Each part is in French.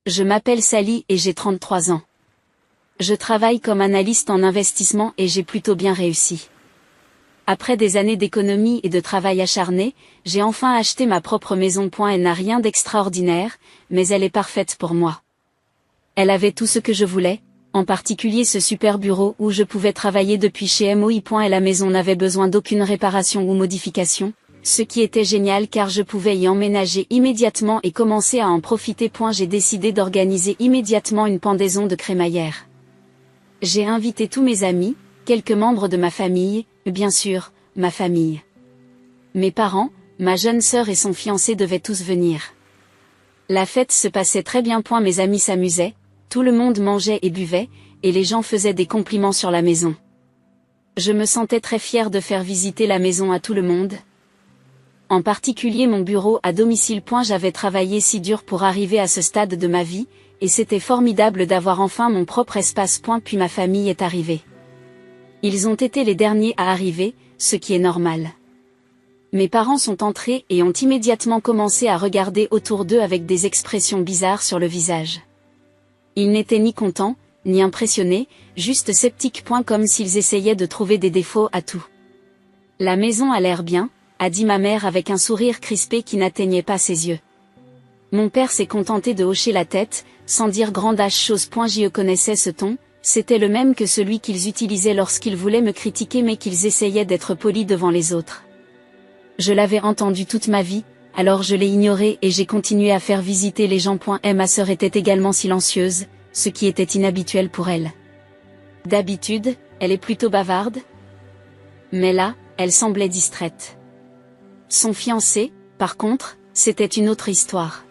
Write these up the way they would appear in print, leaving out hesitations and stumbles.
Je m'appelle Sally et j'ai 33 ans. Je travaille comme analyste en investissement et j'ai plutôt bien réussi. Après des années d'économie et de travail acharné, j'ai enfin acheté ma propre maison. Elle n'a rien d'extraordinaire, mais elle est parfaite pour moi. Elle avait tout ce que je voulais, en particulier ce super bureau où je pouvais travailler depuis chez moi. Et la maison n'avait besoin d'aucune réparation ou modification, ce qui était génial car je pouvais y emménager immédiatement et commencer à en profiter. J'ai décidé d'organiser immédiatement une pendaison de crémaillère. J'ai invité tous mes amis, quelques membres de ma famille, bien sûr, ma famille. Mes parents, ma jeune sœur et son fiancé devaient tous venir. La fête se passait très bien. Mes amis s'amusaient, tout le monde mangeait et buvait, et les gens faisaient des compliments sur la maison. Je me sentais très fière de faire visiter la maison à tout le monde. En particulier mon bureau à domicile. J'avais travaillé si dur pour arriver à ce stade de ma vie, et c'était formidable d'avoir enfin mon propre espace. Puis ma famille est arrivée. Ils ont été les derniers à arriver, ce qui est normal. Mes parents sont entrés et ont immédiatement commencé à regarder autour d'eux avec des expressions bizarres sur le visage. Ils n'étaient ni contents, ni impressionnés, juste sceptiques. Comme s'ils essayaient de trouver des défauts à tout. La maison a l'air bien, a dit ma mère avec un sourire crispé qui n'atteignait pas ses yeux. Mon père s'est contenté de hocher la tête, sans dire grande chose. Je connaissais ce ton, c'était le même que celui qu'ils utilisaient lorsqu'ils voulaient me critiquer mais qu'ils essayaient d'être polis devant les autres. Je l'avais entendu toute ma vie, alors je l'ai ignoré et j'ai continué à faire visiter les gens. Ma sœur était également silencieuse, ce qui était inhabituel pour elle. D'habitude, elle est plutôt bavarde. Mais là, elle semblait distraite. Son fiancé, par contre, c'était une autre histoire.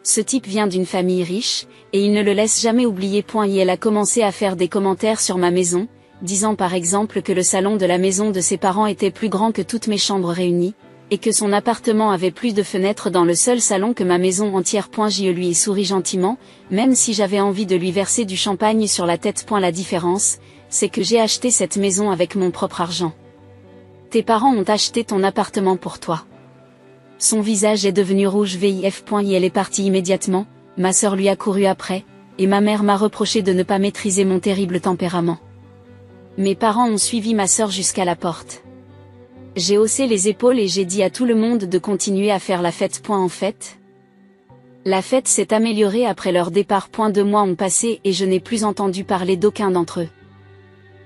Ce type vient d'une famille riche, et il ne le laisse jamais oublier. Et elle a commencé à faire des commentaires sur ma maison, disant par exemple que le salon de la maison de ses parents était plus grand que toutes mes chambres réunies, et que son appartement avait plus de fenêtres dans le seul salon que ma maison entière. Je lui ai souri gentiment, même si j'avais envie de lui verser du champagne sur la tête. La différence, c'est que j'ai acheté cette maison avec mon propre argent. Tes parents ont acheté ton appartement pour toi. Son visage est devenu rouge vif. Et elle est partie immédiatement, ma sœur lui a couru après, et ma mère m'a reproché de ne pas maîtriser mon terrible tempérament. Mes parents ont suivi ma sœur jusqu'à la porte. J'ai haussé les épaules et j'ai dit à tout le monde de continuer à faire la fête. En fait, la fête s'est améliorée après leur départ. 2 mois ont passé et je n'ai plus entendu parler d'aucun d'entre eux.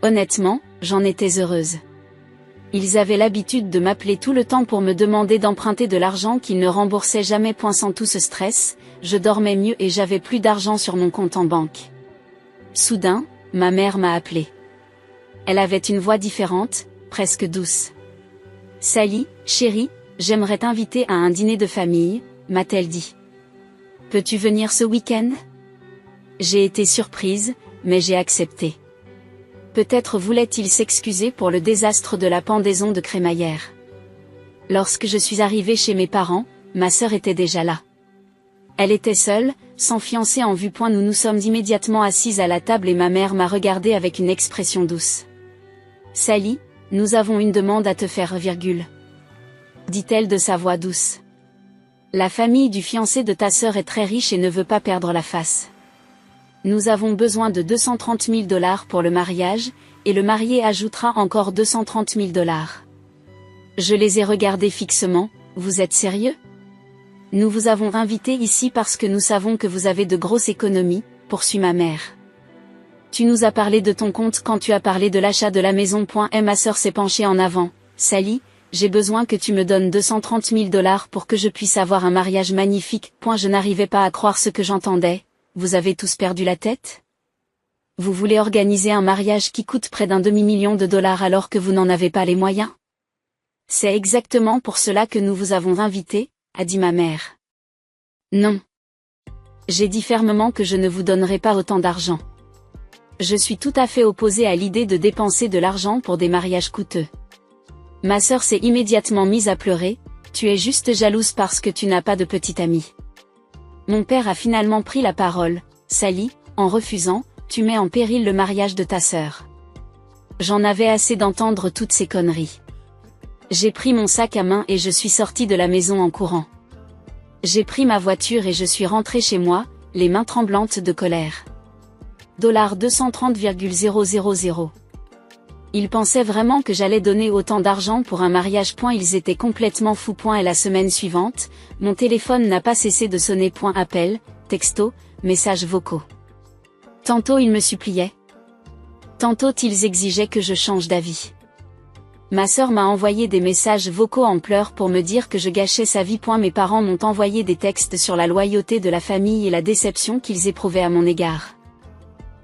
Honnêtement, j'en étais heureuse. Ils avaient l'habitude de m'appeler tout le temps pour me demander d'emprunter de l'argent qu'ils ne remboursaient jamais. Sans tout ce stress, je dormais mieux et j'avais plus d'argent sur mon compte en banque. Soudain, ma mère m'a appelée. Elle avait une voix différente, presque douce. « Sally, chérie, j'aimerais t'inviter à un dîner de famille », m'a-t-elle dit. « Peux-tu venir ce week-end » J'ai été surprise, mais j'ai accepté. Peut-être voulait-il s'excuser pour le désastre de la pendaison de crémaillère. Lorsque je suis arrivée chez mes parents, ma sœur était déjà là. Elle était seule, sans fiancé en vue. Nous nous sommes immédiatement assises à la table et ma mère m'a regardée avec une expression douce. « Sally, nous avons une demande à te faire, dit-elle de sa voix douce. La famille du fiancé de ta sœur est très riche et ne veut pas perdre la face. Nous avons besoin de $230 000 pour le mariage, et le marié ajoutera encore $230 000. Je les ai regardés fixement, vous êtes sérieux ? Nous vous avons invité ici parce que nous savons que vous avez de grosses économies, poursuit ma mère. Tu nous as parlé de ton compte quand tu as parlé de l'achat de la maison. Ma sœur s'est penchée en avant. Sally, j'ai besoin que tu me donnes $230 000 pour que je puisse avoir un mariage magnifique. Je n'arrivais pas à croire ce que j'entendais. Vous avez tous perdu la tête ? Vous voulez organiser un mariage qui coûte près d'un $250 000 alors que vous n'en avez pas les moyens ? C'est exactement pour cela que nous vous avons invité, a dit ma mère. Non. J'ai dit fermement que je ne vous donnerai pas autant d'argent. Je suis tout à fait opposée à l'idée de dépenser de l'argent pour des mariages coûteux. Ma sœur s'est immédiatement mise à pleurer. Tu es juste jalouse parce que tu n'as pas de petite amie. Mon père a finalement pris la parole. Sally, en refusant, tu mets en péril le mariage de ta sœur. J'en avais assez d'entendre toutes ces conneries. J'ai pris mon sac à main et je suis sortie de la maison en courant. J'ai pris ma voiture et je suis rentrée chez moi, les mains tremblantes de colère. 230,000. Ils pensaient vraiment que j'allais donner autant d'argent pour un mariage. Ils étaient complètement fous. Et la semaine suivante, mon téléphone n'a pas cessé de sonner. Appels, textos, messages vocaux. Tantôt ils me suppliaient. Tantôt ils exigeaient que je change d'avis. Ma sœur m'a envoyé des messages vocaux en pleurs pour me dire que je gâchais sa vie. Mes parents m'ont envoyé des textes sur la loyauté de la famille et la déception qu'ils éprouvaient à mon égard.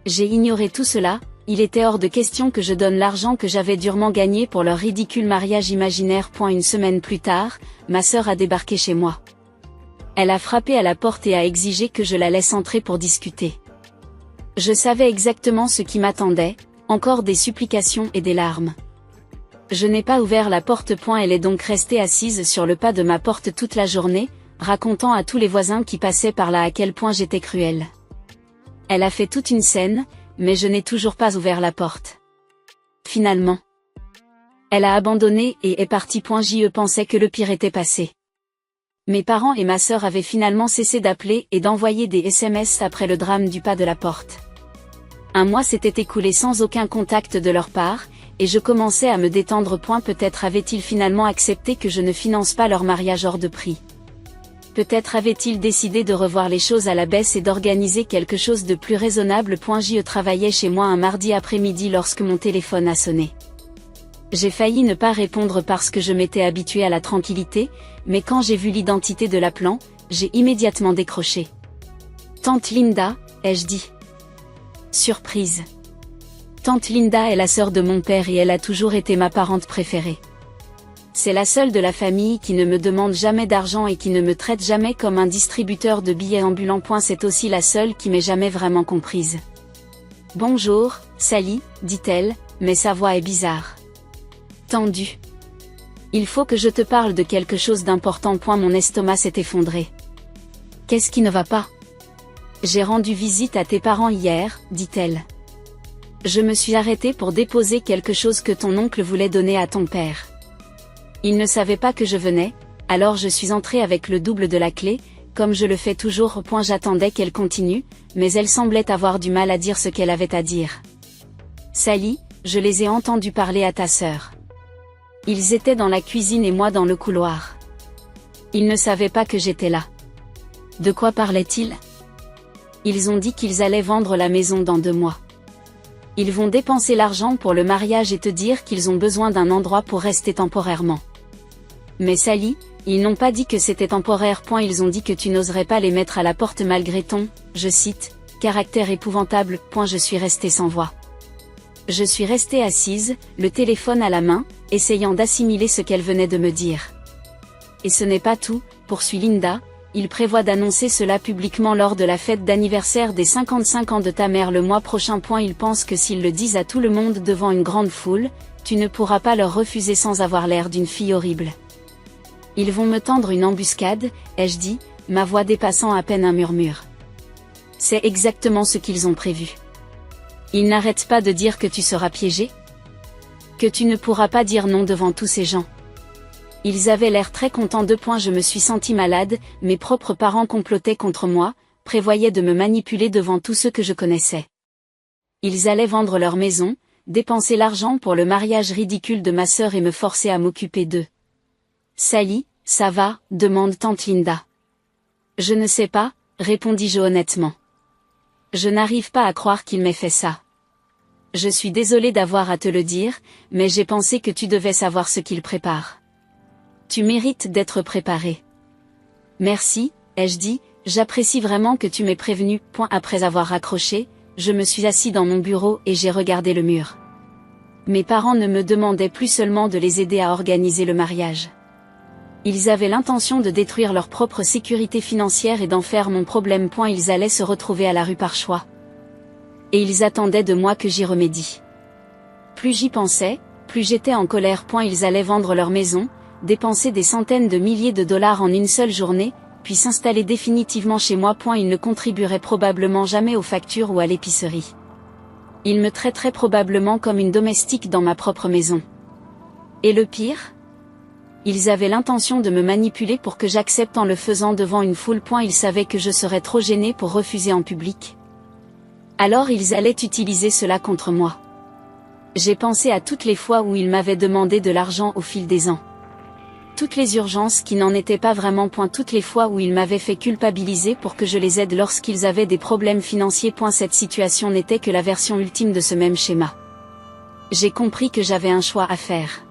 J'ai ignoré tout cela. Il était hors de question que je donne l'argent que j'avais durement gagné pour leur ridicule mariage imaginaire. Une semaine plus tard, ma sœur a débarqué chez moi. Elle a frappé à la porte et a exigé que je la laisse entrer pour discuter. Je savais exactement ce qui m'attendait, encore des supplications et des larmes. Je n'ai pas ouvert la porte. Elle est donc restée assise sur le pas de ma porte toute la journée, racontant à tous les voisins qui passaient par là à quel point j'étais cruelle. Elle a fait toute une scène, mais je n'ai toujours pas ouvert la porte. Finalement, elle a abandonné et est partie. Je pensais que le pire était passé. Mes parents et ma sœur avaient finalement cessé d'appeler et d'envoyer des SMS après le drame du pas de la porte. Un mois s'était écoulé sans aucun contact de leur part, et je commençais à me détendre. Peut-être avaient-ils finalement accepté que je ne finance pas leur mariage hors de prix. Peut-être avait-il décidé de revoir les choses à la baisse et d'organiser quelque chose de plus raisonnable. Je travaillais chez moi un mardi après-midi lorsque mon téléphone a sonné. J'ai failli ne pas répondre parce que je m'étais habituée à la tranquillité, mais quand j'ai vu l'identité de l'appelant, j'ai immédiatement décroché. Tante Linda, ai-je dit. Surprise. Tante Linda est la sœur de mon père et elle a toujours été ma parente préférée. C'est la seule de la famille qui ne me demande jamais d'argent et qui ne me traite jamais comme un distributeur de billets ambulant. C'est aussi la seule qui m'ait jamais vraiment comprise. Bonjour, Sally, dit-elle, mais sa voix est bizarre. Tendue. Il faut que je te parle de quelque chose d'important. Mon estomac s'est effondré. Qu'est-ce qui ne va pas? J'ai rendu visite à tes parents hier, dit-elle. Je me suis arrêtée pour déposer quelque chose que ton oncle voulait donner à ton père. Il ne savait pas que je venais, alors je suis entrée avec le double de la clé, comme je le fais toujours. J'attendais qu'elle continue, mais elle semblait avoir du mal à dire ce qu'elle avait à dire. Sally, je les ai entendus parler à ta sœur. Ils étaient dans la cuisine et moi dans le couloir. Ils ne savaient pas que j'étais là. De quoi parlaient-ils? Ils ont dit qu'ils allaient vendre la maison dans 2 mois. Ils vont dépenser l'argent pour le mariage et te dire qu'ils ont besoin d'un endroit pour rester temporairement. Mais Sally, ils n'ont pas dit que c'était temporaire. Ils ont dit que tu n'oserais pas les mettre à la porte malgré ton, je cite, caractère épouvantable. Je suis restée sans voix. Je suis restée assise, le téléphone à la main, essayant d'assimiler ce qu'elle venait de me dire. Et ce n'est pas tout, poursuit Linda, il prévoit d'annoncer cela publiquement lors de la fête d'anniversaire des 55 ans de ta mère le mois prochain. Ils pensent que s'ils le disent à tout le monde devant une grande foule, tu ne pourras pas leur refuser sans avoir l'air d'une fille horrible. Ils vont me tendre une embuscade, ai-je dit, ma voix dépassant à peine un murmure. C'est exactement ce qu'ils ont prévu. Ils n'arrêtent pas de dire que tu seras piégé? Que tu ne pourras pas dire non devant tous ces gens. Ils avaient l'air très contents. Je me suis sentie malade, mes propres parents complotaient contre moi, prévoyaient de me manipuler devant tous ceux que je connaissais. Ils allaient vendre leur maison, dépenser l'argent pour le mariage ridicule de ma sœur et me forcer à m'occuper d'eux. Sally, ça va, demande tante Linda. Je ne sais pas, répondis-je honnêtement. Je n'arrive pas à croire qu'il m'ait fait ça. Je suis désolée d'avoir à te le dire, mais j'ai pensé que tu devais savoir ce qu'il prépare. Tu mérites d'être préparé. Merci, ai-je dit, j'apprécie vraiment que tu m'aies prévenu. Après avoir raccroché, je me suis assis dans mon bureau et j'ai regardé le mur. Mes parents ne me demandaient plus seulement de les aider à organiser le mariage. Ils avaient l'intention de détruire leur propre sécurité financière et d'en faire mon problème. Ils allaient se retrouver à la rue par choix. Et ils attendaient de moi que j'y remédie. Plus j'y pensais, plus j'étais en colère. Ils allaient vendre leur maison, dépenser des centaines de milliers de dollars en une seule journée, puis s'installer définitivement chez moi. Ils ne contribueraient probablement jamais aux factures ou à l'épicerie. Ils me traiteraient probablement comme une domestique dans ma propre maison. Et le pire ? Ils avaient l'intention de me manipuler pour que j'accepte en le faisant devant une foule. Ils savaient que je serais trop gênée pour refuser en public. Alors ils allaient utiliser cela contre moi. J'ai pensé à toutes les fois où ils m'avaient demandé de l'argent au fil des ans. Toutes les urgences qui n'en étaient pas vraiment. Toutes les fois où ils m'avaient fait culpabiliser pour que je les aide lorsqu'ils avaient des problèmes financiers. Cette situation n'était que la version ultime de ce même schéma. J'ai compris que j'avais un choix à faire.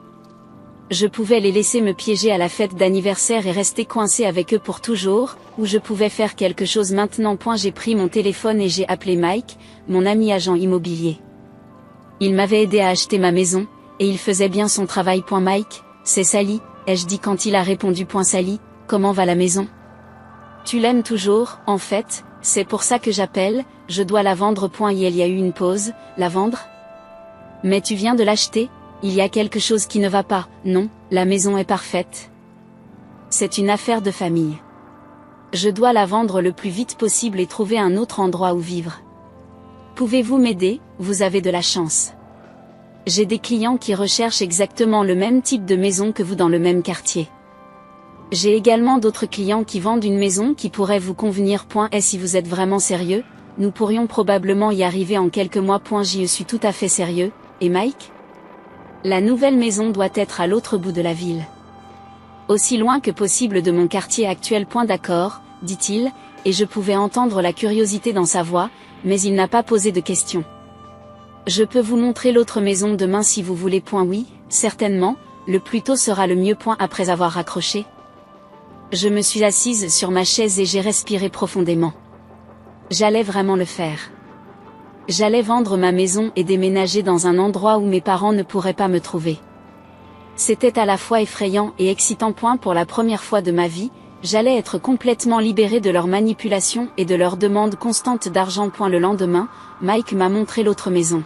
Je pouvais les laisser me piéger à la fête d'anniversaire et rester coincé avec eux pour toujours, ou je pouvais faire quelque chose maintenant. J'ai pris mon téléphone et j'ai appelé Mike, mon ami agent immobilier. Il m'avait aidé à acheter ma maison, et il faisait bien son travail. Mike, c'est Sally, ai-je dit quand il a répondu. Sally, comment va la maison? Tu l'aimes toujours? En fait, c'est pour ça que j'appelle, je dois la vendre. Il y a eu une pause, la vendre? Mais tu viens de l'acheter? Il y a quelque chose qui ne va pas. Non, la maison est parfaite. C'est une affaire de famille. Je dois la vendre le plus vite possible et trouver un autre endroit où vivre. Pouvez-vous m'aider? Vous avez de la chance. J'ai des clients qui recherchent exactement le même type de maison que vous dans le même quartier. J'ai également d'autres clients qui vendent une maison qui pourrait vous convenir. Et si vous êtes vraiment sérieux, nous pourrions probablement y arriver en quelques mois. J'y suis tout à fait sérieux. Et Mike? La nouvelle maison doit être à l'autre bout de la ville. Aussi loin que possible de mon quartier actuel. D'accord, dit-il, et je pouvais entendre la curiosité dans sa voix, mais il n'a pas posé de questions. Je peux vous montrer l'autre maison demain si vous voulez. Oui, certainement, le plus tôt sera le mieux. Après avoir raccroché. Je me suis assise sur ma chaise et j'ai respiré profondément. J'allais vraiment le faire. J'allais vendre ma maison et déménager dans un endroit où mes parents ne pourraient pas me trouver. C'était à la fois effrayant et excitant. Pour la première fois de ma vie, j'allais être complètement libérée de leur manipulation et de leur demande constante d'argent. Le lendemain, Mike m'a montré l'autre maison.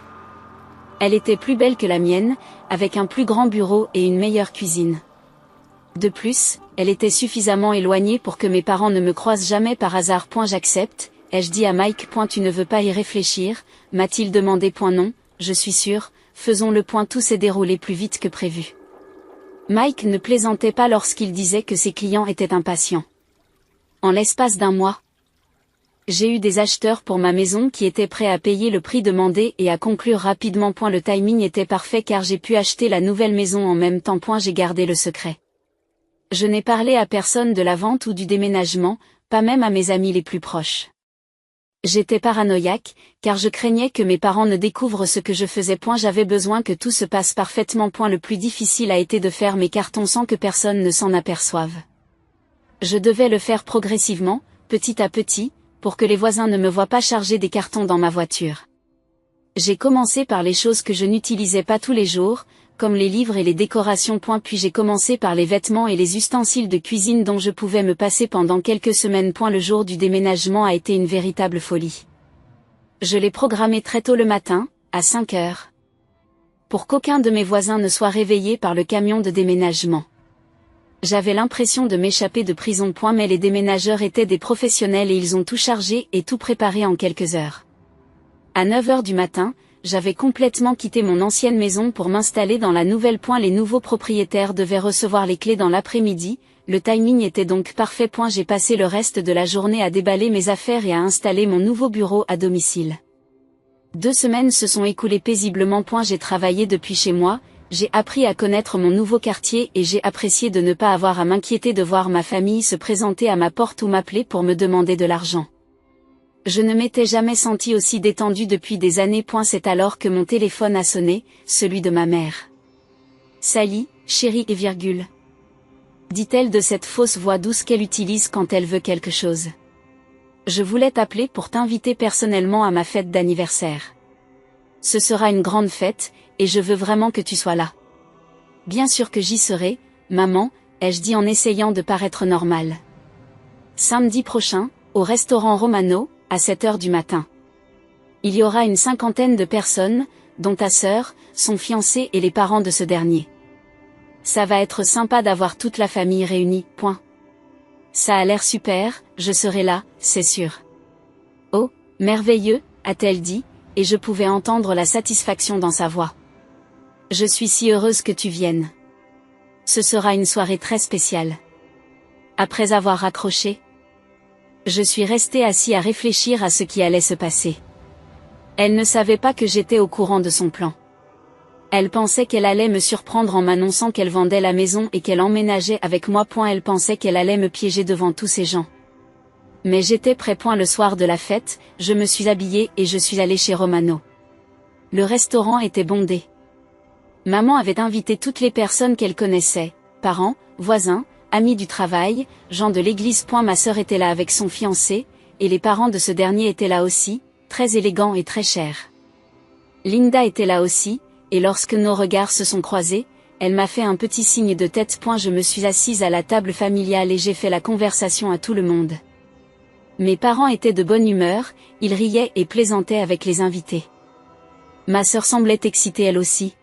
Elle était plus belle que la mienne, avec un plus grand bureau et une meilleure cuisine. De plus, elle était suffisamment éloignée pour que mes parents ne me croisent jamais par hasard. J'accepte, ai-je dit à Mike. Tu ne veux pas y réfléchir, m'a-t-il demandé. Non, je suis sûr, faisons-le. Tout s'est déroulé plus vite que prévu. Mike ne plaisantait pas lorsqu'il disait que ses clients étaient impatients. En l'espace d'un mois, j'ai eu des acheteurs pour ma maison qui étaient prêts à payer le prix demandé et à conclure rapidement. Le timing était parfait car j'ai pu acheter la nouvelle maison en même temps. J'ai gardé le secret. Je n'ai parlé à personne de la vente ou du déménagement, pas même à mes amis les plus proches. J'étais paranoïaque, car je craignais que mes parents ne découvrent ce que je faisais. J'avais besoin que tout se passe parfaitement. Le plus difficile a été de faire mes cartons sans que personne ne s'en aperçoive. Je devais le faire progressivement, petit à petit, pour que les voisins ne me voient pas charger des cartons dans ma voiture. J'ai commencé par les choses que je n'utilisais pas tous les jours, comme les livres et les décorations. Puis j'ai commencé par les vêtements et les ustensiles de cuisine dont je pouvais me passer pendant quelques semaines. Le jour du déménagement a été une véritable folie. Je l'ai programmé très tôt le matin, à 5 heures. Pour qu'aucun de mes voisins ne soit réveillé par le camion de déménagement. J'avais l'impression de m'échapper de prison. Mais les déménageurs étaient des professionnels et ils ont tout chargé et tout préparé en quelques heures. À 9 heures du matin, j'avais complètement quitté mon ancienne maison pour m'installer dans la nouvelle. Les nouveaux propriétaires devaient recevoir les clés dans l'après-midi, le timing était donc parfait. J'ai passé le reste de la journée à déballer mes affaires et à installer mon nouveau bureau à domicile. 2 semaines se sont écoulées paisiblement. J'ai travaillé depuis chez moi, j'ai appris à connaître mon nouveau quartier et j'ai apprécié de ne pas avoir à m'inquiéter de voir ma famille se présenter à ma porte ou m'appeler pour me demander de l'argent. Je ne m'étais jamais sentie aussi détendue depuis des années. C'est alors que mon téléphone a sonné, celui de ma mère. Sally, chérie et virgule. Dit-elle de cette fausse voix douce qu'elle utilise quand elle veut quelque chose. Je voulais t'appeler pour t'inviter personnellement à ma fête d'anniversaire. Ce sera une grande fête, et je veux vraiment que tu sois là. Bien sûr que j'y serai, maman, ai-je dit en essayant de paraître normale. Samedi prochain, au restaurant Romano, à 7 heures du matin. Il y aura une 50aine de personnes, dont ta sœur, son fiancé et les parents de ce dernier. Ça va être sympa d'avoir toute la famille réunie. Ça a l'air super, je serai là, c'est sûr. Oh, merveilleux, a-t-elle dit, et je pouvais entendre la satisfaction dans sa voix. Je suis si heureuse que tu viennes. Ce sera une soirée très spéciale. Après avoir raccroché, je suis resté assis à réfléchir à ce qui allait se passer. Elle ne savait pas que j'étais au courant de son plan. Elle pensait qu'elle allait me surprendre en m'annonçant qu'elle vendait la maison et qu'elle emménageait avec moi. Elle pensait qu'elle allait me piéger devant tous ces gens. Mais j'étais prêt. Le soir de la fête, je me suis habillé et je suis allé chez Romano. Le restaurant était bondé. Maman avait invité toutes les personnes qu'elle connaissait, parents, voisins, amis du travail, gens de l'église. Ma sœur était là avec son fiancé, et les parents de ce dernier étaient là aussi, très élégants et très chers. Linda était là aussi, et lorsque nos regards se sont croisés, elle m'a fait un petit signe de tête. Je me suis assise à la table familiale et j'ai fait la conversation à tout le monde. Mes parents étaient de bonne humeur, ils riaient et plaisantaient avec les invités. Ma sœur semblait excitée elle aussi.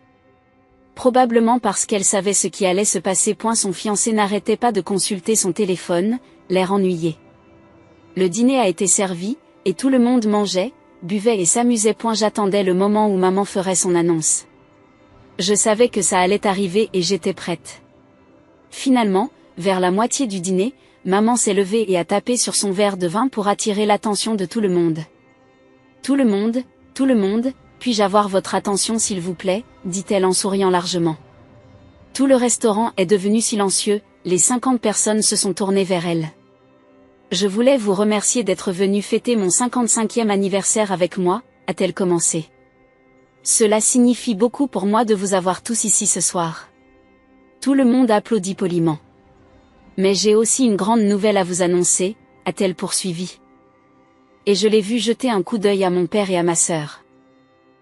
Probablement parce qu'elle savait ce qui allait se passer. Son fiancé n'arrêtait pas de consulter son téléphone, l'air ennuyé. Le dîner a été servi, et tout le monde mangeait, buvait et s'amusait. J'attendais le moment où maman ferait son annonce. Je savais que ça allait arriver et j'étais prête. Finalement, vers la moitié du dîner, maman s'est levée et a tapé sur son verre de vin pour attirer l'attention de tout le monde. Tout le monde, puis-je avoir votre attention s'il vous plaît, dit-elle en souriant largement. Tout le restaurant est devenu silencieux, les 50 personnes se sont tournées vers elle. Je voulais vous remercier d'être venu fêter mon 55e anniversaire avec moi, a-t-elle commencé. Cela signifie beaucoup pour moi de vous avoir tous ici ce soir. Tout le monde applaudit poliment. Mais j'ai aussi une grande nouvelle à vous annoncer, a-t-elle poursuivi. Et je l'ai vu jeter un coup d'œil à mon père et à ma sœur.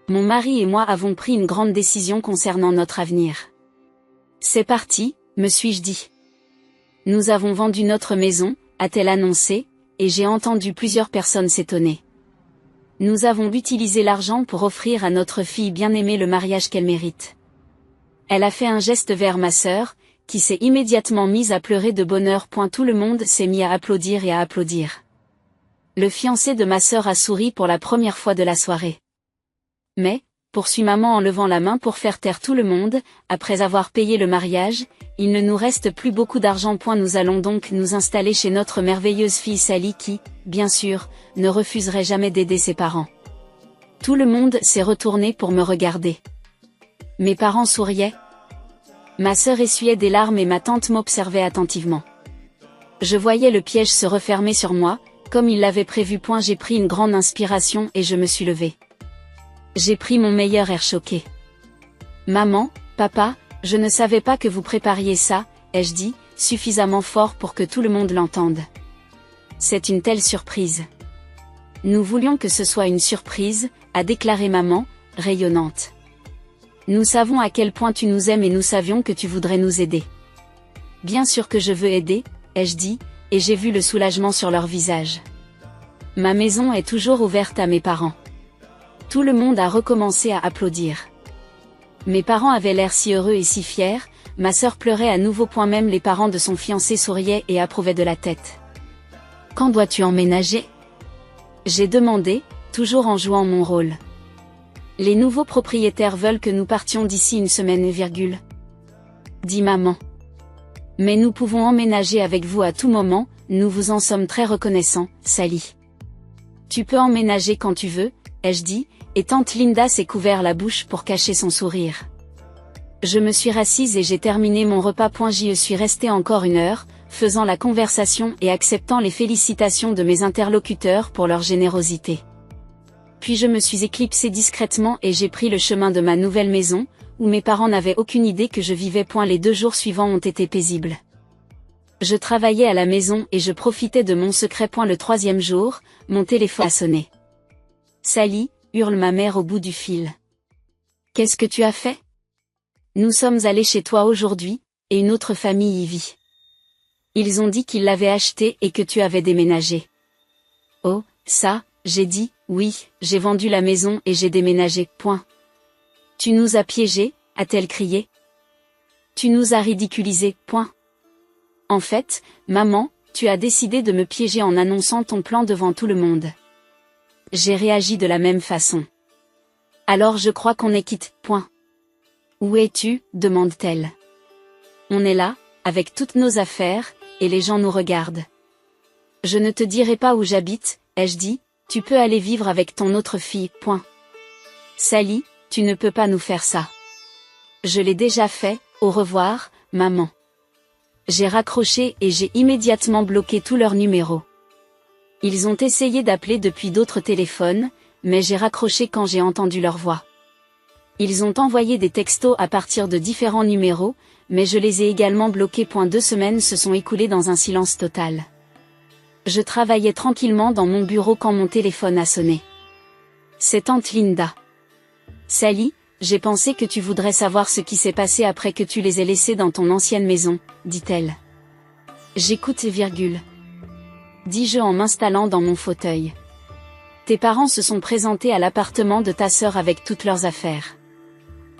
Mon mari et moi avons pris une grande décision concernant notre avenir. C'est parti, me suis-je dit. Nous avons vendu notre maison, a-t-elle annoncé, et j'ai entendu plusieurs personnes s'étonner. Nous avons utilisé l'argent pour offrir à notre fille bien-aimée le mariage qu'elle mérite. Elle a fait un geste vers ma sœur, qui s'est immédiatement mise à pleurer de bonheur. Tout le monde s'est mis à applaudir et à applaudir. Le fiancé de ma sœur a souri pour la première fois de la soirée. Mais, poursuit maman en levant la main pour faire taire tout le monde, après avoir payé le mariage, il ne nous reste plus beaucoup d'argent. Nous allons donc nous installer chez notre merveilleuse fille Sally qui, bien sûr, ne refuserait jamais d'aider ses parents. Tout le monde s'est retourné pour me regarder. Mes parents souriaient. Ma sœur essuyait des larmes et ma tante m'observait attentivement. Je voyais le piège se refermer sur moi, comme il l'avait prévu. J'ai pris une grande inspiration et je me suis levée. J'ai pris mon meilleur air choqué. Maman, papa, je ne savais pas que vous prépariez ça, ai-je dit, suffisamment fort pour que tout le monde l'entende. C'est une telle surprise. Nous voulions que ce soit une surprise, a déclaré maman, rayonnante. Nous savons à quel point tu nous aimes et nous savions que tu voudrais nous aider. Bien sûr que je veux aider, ai-je dit, et j'ai vu le soulagement sur leur visage. Ma maison est toujours ouverte à mes parents. Tout le monde a recommencé à applaudir. Mes parents avaient l'air si heureux et si fiers, ma sœur pleurait à nouveau. Même les parents de son fiancé souriaient et approuvaient de la tête. Quand dois-tu emménager ? J'ai demandé, toujours en jouant mon rôle. Les nouveaux propriétaires veulent que nous partions d'ici une semaine, dit maman. Mais nous pouvons emménager avec vous à tout moment, nous vous en sommes très reconnaissants, Sally. Tu peux emménager quand tu veux, ai-je dit, et tante Linda s'est couvert la bouche pour cacher son sourire. Je me suis rassise et j'ai terminé mon repas. J'y suis restée encore 1 heure, faisant la conversation et acceptant les félicitations de mes interlocuteurs pour leur générosité. Puis je me suis éclipsée discrètement et j'ai pris le chemin de ma nouvelle maison, où mes parents n'avaient aucune idée que je vivais. Les 2 jours suivants ont été paisibles. Je travaillais à la maison et je profitais de mon secret. Le 3e jour, mon téléphone a sonné. Sally, hurle ma mère au bout du fil. Qu'est-ce que tu as fait ? Nous sommes allés chez toi aujourd'hui, et une autre famille y vit. Ils ont dit qu'ils l'avaient acheté et que tu avais déménagé. Oh, ça, j'ai dit, oui, j'ai vendu la maison et j'ai déménagé, Tu nous as piégés, a-t-elle crié. Tu nous as ridiculisés, En fait, maman, tu as décidé de me piéger en annonçant ton plan devant tout le monde. J'ai réagi de la même façon. Alors je crois qu'on est quitte, Où es-tu ? demande-t-elle. On est là, avec toutes nos affaires, et les gens nous regardent. Je ne te dirai pas où j'habite, ai-je dit, tu peux aller vivre avec ton autre fille, point. Sally, tu ne peux pas nous faire ça. Je l'ai déjà fait, au revoir, maman. J'ai raccroché et j'ai immédiatement bloqué tous leurs numéros. Ils ont essayé d'appeler depuis d'autres téléphones, mais j'ai raccroché quand j'ai entendu leur voix. Ils ont envoyé des textos à partir de différents numéros, mais je les ai également bloqués. 2 semaines se sont écoulées dans un silence total. Je travaillais tranquillement dans mon bureau quand mon téléphone a sonné. C'est tante Linda. Sally, j'ai pensé que tu voudrais savoir ce qui s'est passé après que tu les aies laissés dans ton ancienne maison, dit-elle. J'écoute, dis-je en m'installant dans mon fauteuil. Tes parents se sont présentés à l'appartement de ta sœur avec toutes leurs affaires.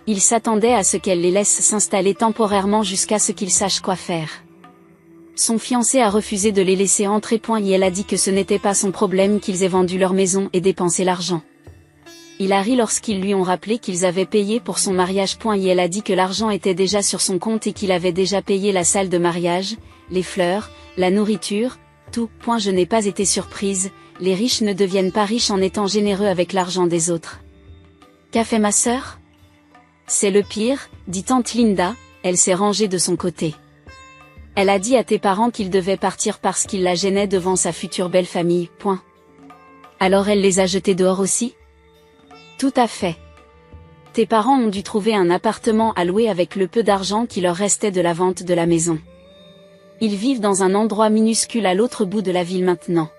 Ils s'attendaient à ce qu'elle les laisse s'installer temporairement jusqu'à ce qu'ils sachent quoi faire. Son fiancé a refusé de les laisser entrer. Et elle a dit que ce n'était pas son problème qu'ils aient vendu leur maison et dépensé l'argent. Il a ri lorsqu'ils lui ont rappelé qu'ils avaient payé pour son mariage. Et elle a dit que l'argent était déjà sur son compte et qu'il avait déjà payé la salle de mariage, les fleurs, la nourriture, tout. Je n'ai pas été surprise, les riches ne deviennent pas riches en étant généreux avec l'argent des autres. Qu'a fait ma sœur? C'est le pire, dit tante Linda, elle s'est rangée de son côté. Elle a dit à tes parents qu'ils devaient partir parce qu'ils la gênaient devant sa future belle famille, point. Alors elle les a jetés dehors aussi? Tout à fait. Tes parents ont dû trouver un appartement à louer avec le peu d'argent qui leur restait de la vente de la maison. Ils vivent dans un endroit minuscule à l'autre bout de la ville maintenant.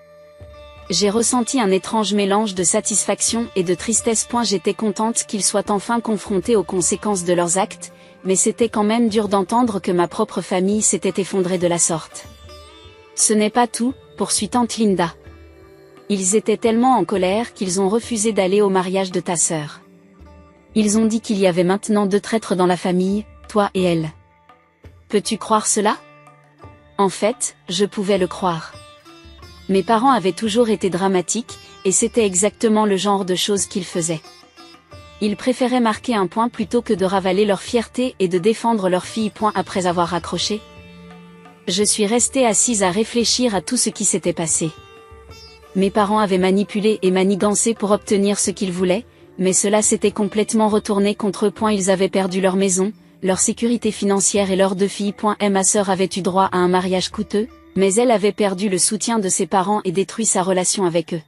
J'ai ressenti un étrange mélange de satisfaction et de tristesse. J'étais contente qu'ils soient enfin confrontés aux conséquences de leurs actes, mais c'était quand même dur d'entendre que ma propre famille s'était effondrée de la sorte. Ce n'est pas tout, poursuit tante Linda. Ils étaient tellement en colère qu'ils ont refusé d'aller au mariage de ta sœur. Ils ont dit qu'il y avait maintenant 2 traîtres dans la famille, toi et elle. Peux-tu croire cela? En fait, je pouvais le croire. Mes parents avaient toujours été dramatiques, et c'était exactement le genre de choses qu'ils faisaient. Ils préféraient marquer un point plutôt que de ravaler leur fierté et de défendre leur fille. Après avoir raccroché. Je suis restée assise à réfléchir à tout ce qui s'était passé. Mes parents avaient manipulé et manigancé pour obtenir ce qu'ils voulaient, mais cela s'était complètement retourné contre eux. Ils avaient perdu leur maison, leur sécurité financière et leurs 2 filles. Et ma sœur avait eu droit à un mariage coûteux, mais elle avait perdu le soutien de ses parents et détruit sa relation avec eux.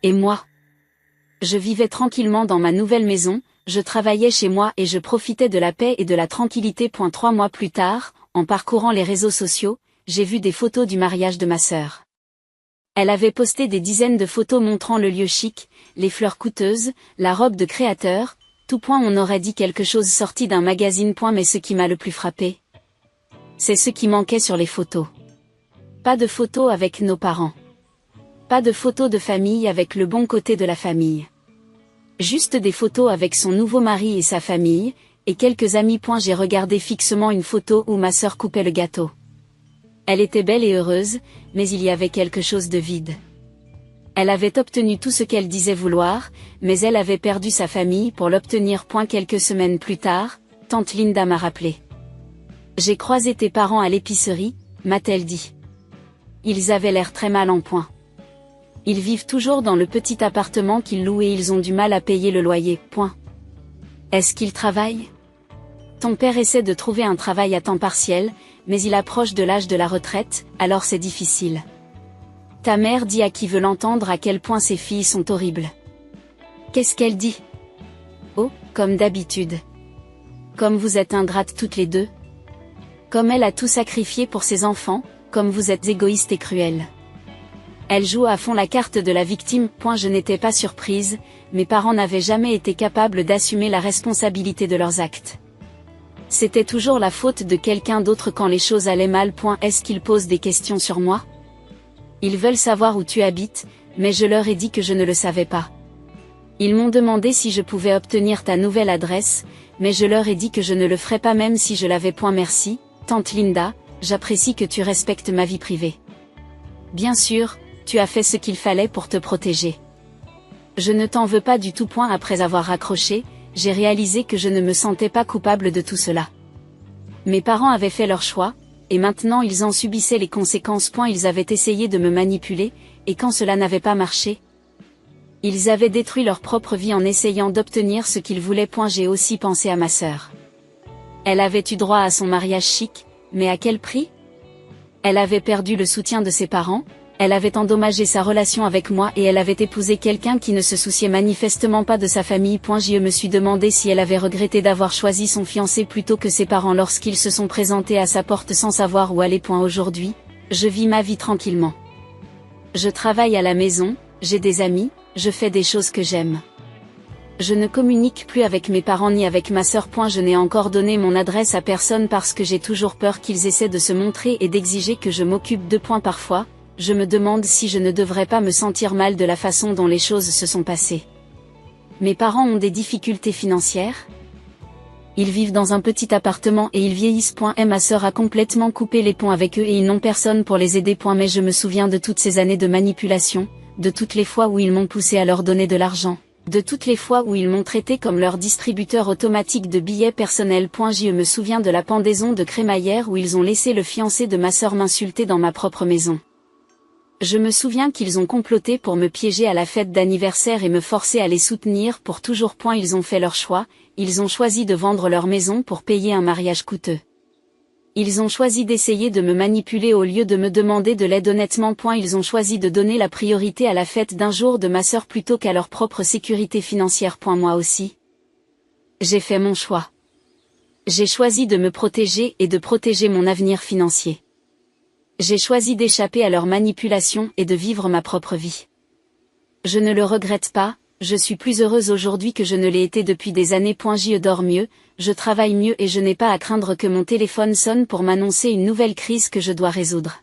Et moi? Je vivais tranquillement dans ma nouvelle maison, je travaillais chez moi et je profitais de la paix et de la tranquillité. 3 mois plus tard, en parcourant les réseaux sociaux, j'ai vu des photos du mariage de ma sœur. Elle avait posté des dizaines de photos montrant le lieu chic, les fleurs coûteuses, la robe de créateur, tout. On aurait dit quelque chose sorti d'un magazine. Mais ce qui m'a le plus frappé, c'est ce qui manquait sur les photos. Pas de photos avec nos parents. Pas de photos de famille avec le bon côté de la famille. Juste des photos avec son nouveau mari et sa famille, et quelques amis. J'ai regardé fixement une photo où ma sœur coupait le gâteau. Elle était belle et heureuse, mais il y avait quelque chose de vide. Elle avait obtenu tout ce qu'elle disait vouloir, mais elle avait perdu sa famille pour l'obtenir. Quelques semaines plus tard, tante Linda m'a rappelé. J'ai croisé tes parents à l'épicerie, m'a-t-elle dit. Ils avaient l'air très mal en point. Ils vivent toujours dans le petit appartement qu'ils louent et ils ont du mal à payer le loyer. Est-ce qu'ils travaillent? Ton père essaie de trouver un travail à temps partiel, mais il approche de l'âge de la retraite, alors c'est difficile. Ta mère dit à qui veut l'entendre à quel point ses filles sont horribles. Qu'est-ce qu'elle dit? Oh, comme d'habitude. Comme vous êtes ingrates toutes les deux. Comme elle a tout sacrifié pour ses enfants, comme vous êtes égoïste et cruelle. Elle joue à fond la carte de la victime. Je n'étais pas surprise, mes parents n'avaient jamais été capables d'assumer la responsabilité de leurs actes. C'était toujours la faute de quelqu'un d'autre quand les choses allaient mal. Est-ce qu'ils posent des questions sur moi? Ils veulent savoir où tu habites, mais je leur ai dit que je ne le savais pas. Ils m'ont demandé si je pouvais obtenir ta nouvelle adresse, mais je leur ai dit que je ne le ferais pas même si je l'avais. Merci, tante Linda, j'apprécie que tu respectes ma vie privée. Bien sûr, tu as fait ce qu'il fallait pour te protéger. Je ne t'en veux pas du tout. Après avoir raccroché, j'ai réalisé que je ne me sentais pas coupable de tout cela. Mes parents avaient fait leur choix, et maintenant ils en subissaient les conséquences. Ils avaient essayé de me manipuler, et quand cela n'avait pas marché, ils avaient détruit leur propre vie en essayant d'obtenir ce qu'ils voulaient. J'ai aussi pensé à ma sœur. Elle avait eu droit à son mariage chic, mais à quel prix? Elle avait perdu le soutien de ses parents, elle avait endommagé sa relation avec moi et elle avait épousé quelqu'un qui ne se souciait manifestement pas de sa famille. Je me suis demandé si elle avait regretté d'avoir choisi son fiancé plutôt que ses parents lorsqu'ils se sont présentés à sa porte sans savoir où aller. Aujourd'hui, je vis ma vie tranquillement. Je travaille à la maison, j'ai des amis, je fais des choses que j'aime. Je ne communique plus avec mes parents ni avec ma sœur. Je n'ai encore donné mon adresse à personne parce que j'ai toujours peur qu'ils essaient de se montrer et d'exiger que je m'occupe d'eux. Parfois, je me demande si je ne devrais pas me sentir mal de la façon dont les choses se sont passées. Mes parents ont des difficultés financières. Ils vivent dans un petit appartement et ils vieillissent. Ma sœur a complètement coupé les ponts avec eux et ils n'ont personne pour les aider. Mais je me souviens de toutes ces années de manipulation, de toutes les fois où ils m'ont poussé à leur donner de l'argent, de toutes les fois où ils m'ont traité comme leur distributeur automatique de billets personnels. Je me souviens de la pendaison de crémaillère où ils ont laissé le fiancé de ma sœur m'insulter dans ma propre maison. Je me souviens qu'ils ont comploté pour me piéger à la fête d'anniversaire et me forcer à les soutenir pour toujours. Ils ont fait leur choix, ils ont choisi de vendre leur maison pour payer un mariage coûteux. Ils ont choisi d'essayer de me manipuler au lieu de me demander de l'aide honnêtement. Ils ont choisi de donner la priorité à la fête d'un jour de ma sœur plutôt qu'à leur propre sécurité financière. Moi aussi, j'ai fait mon choix. J'ai choisi de me protéger et de protéger mon avenir financier. J'ai choisi d'échapper à leur manipulation et de vivre ma propre vie. Je ne le regrette pas, je suis plus heureuse aujourd'hui que je ne l'ai été depuis des années. Je dors mieux, je travaille mieux et je n'ai pas à craindre que mon téléphone sonne pour m'annoncer une nouvelle crise que je dois résoudre.